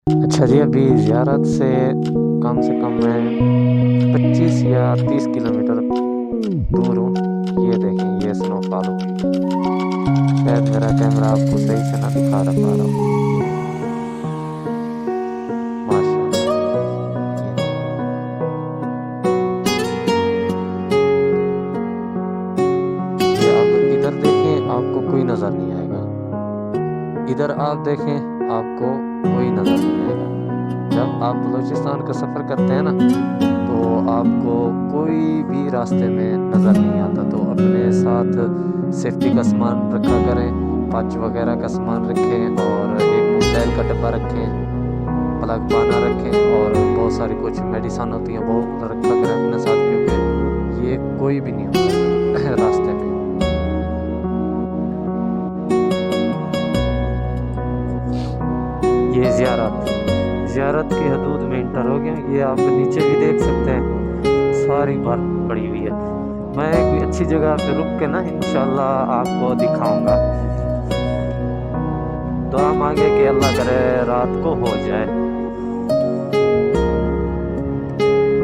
اچھا جی، ابھی زیارت سے کم میں 25 یا 30 کلومیٹر دور ہوں۔ یہ دیکھیں، یہ سنو فال ہو گئی ہے۔ شاید میرا کیمرہ آپ کو صحیح سے نہ دکھا پا رہا ہوں۔ ماشاء اللہ، یہ آپ ادھر دیکھیں، آپ کو کوئی نظر نہیں آئے گا۔ ادھر آپ دیکھیں، آپ کو کوئی نظر نہیں آئے گا۔ جب آپ بلوچستان کا سفر کرتے ہیں نا، تو آپ کو کوئی بھی راستے میں نظر نہیں آتا۔ تو اپنے ساتھ سیفٹی کا سامان رکھا کریں، پچ وغیرہ کا سامان رکھیں، اور ایک موبائل کا ڈبہ رکھیں، پلگ پانا رکھیں، اور بہت ساری کچھ میڈیسن ہوتی ہیں وہ رکھا کریں اپنے ساتھ، کیونکہ یہ کوئی بھی نہیں ہوتا راستے میں۔ یہ زیارت کی حدود میں انٹر ہو گیا۔ یہ آپ نیچے بھی دیکھ سکتے ہیں، ساری برف پڑی ہوئی ہے۔ میں کوئی اچھی جگہ پہ رک کے نا انشاءاللہ آپ کو دکھاؤں گا۔ دعا مانگے کہ اللہ کرے رات کو ہو جائے۔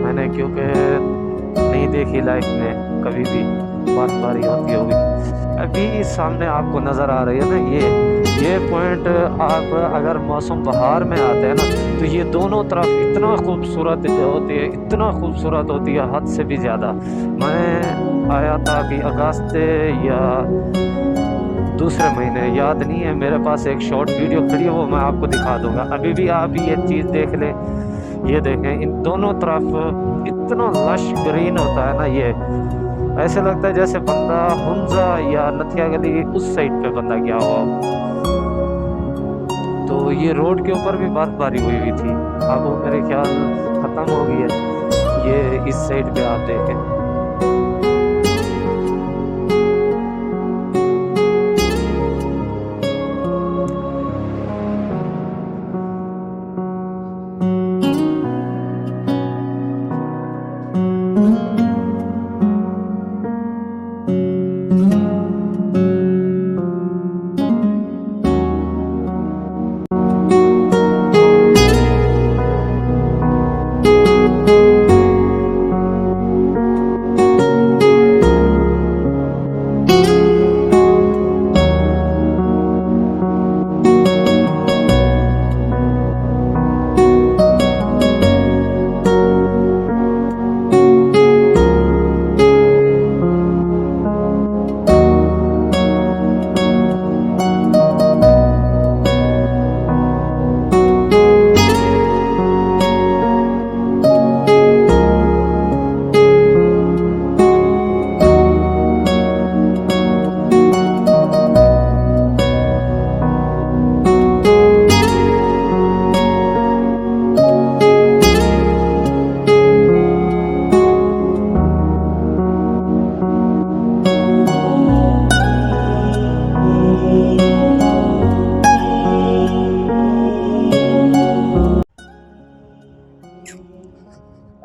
میں نے کیونکہ نہیں دیکھی لائف میں کبھی بھی برف باری ہوتی ہوگی۔ ابھی سامنے آپ کو نظر آ رہی ہے نا، یہ پوائنٹ آپ اگر موسم بہار میں آتے ہیں نا، تو یہ دونوں طرف اتنا خوبصورت ہوتی ہے، اتنا خوبصورت ہوتی ہے، حد سے بھی زیادہ۔ میں آیا تھا کہ اگست یا دوسرے مہینے، یاد نہیں ہے، میرے پاس ایک شارٹ ویڈیو کھڑی ہے، وہ میں آپ کو دکھا دوں گا۔ ابھی بھی آپ یہ چیز دیکھ لیں، یہ دیکھیں، ان دونوں طرف اتنا لش گرین ہوتا ہے نا، یہ ایسے لگتا ہے جیسے بندہ ہنزا یا نتھیا گلی اس سائڈ پہ بندہ گیا ہوا۔ تو یہ روڈ کے اوپر بھی برف باری ہوئی تھی، اب وہ میرے خیال ختم ہو گئی ہے۔ یہ اس سائڈ پہ آپ دیکھیں،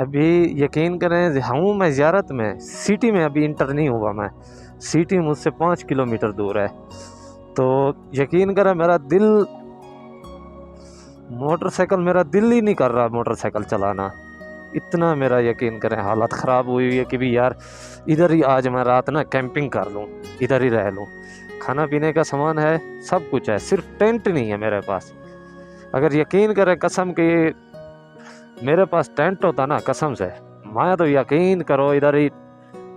ابھی یقین کریں ہوں میں زیارت میں، سٹی میں ابھی انٹر نہیں ہوا میں۔ سٹی مجھ سے 5 کلومیٹر دور ہے۔ تو یقین کریں میرا دل ہی نہیں کر رہا موٹر سائیکل چلانا، اتنا میرا یقین کریں حالت خراب ہوئی ہے کہ بھی یار ادھر ہی آج میں رات نا کیمپنگ کر لوں، ادھر ہی رہ لوں۔ کھانا پینے کا سامان ہے، سب کچھ ہے، صرف ٹینٹ نہیں ہے میرے پاس۔ اگر یقین کریں قسم کہ میرے پاس ٹینٹ ہوتا نا، قسم سے میں تو یقین کرو ادھر ہی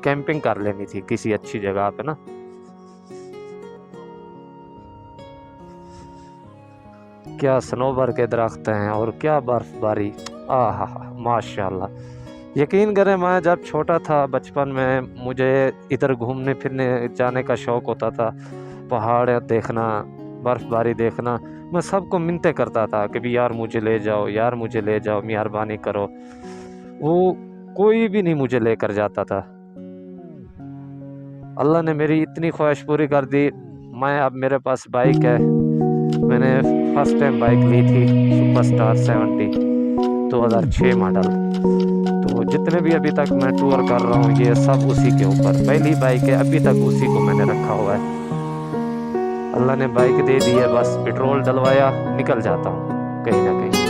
کیمپنگ کر لینی تھی کسی اچھی جگہ پہ نا۔ کیا سنوبر کے درخت ہیں اور کیا برف باری، آہا ماشاءاللہ۔ یقین کریں میں جب چھوٹا تھا بچپن میں، مجھے ادھر گھومنے پھرنے جانے کا شوق ہوتا تھا، پہاڑ دیکھنا، برف باری دیکھنا۔ میں سب کو منتیں کرتا تھا کہ بھی یار مجھے لے جاؤ، یار مجھے لے جاؤ، مہربانی کرو۔ وہ کوئی بھی نہیں مجھے لے کر جاتا تھا۔ اللہ نے میری اتنی خواہش پوری کر دی، اب میرے پاس بائک ہے۔ میں نے فرسٹ ٹائم بائک لی تھی سپر سٹار 70 2006 ماڈل۔ تو جتنے بھی ابھی تک میں ٹور کر رہا ہوں یہ سب اسی کے اوپر، پہلی بائک ہے، ابھی تک اسی کو میں نے رکھا ہوا ہے۔ اللہ نے بائک دے دی ہے، بس پیٹرول ڈلوایا نکل جاتا ہوں کہیں نہ کہیں۔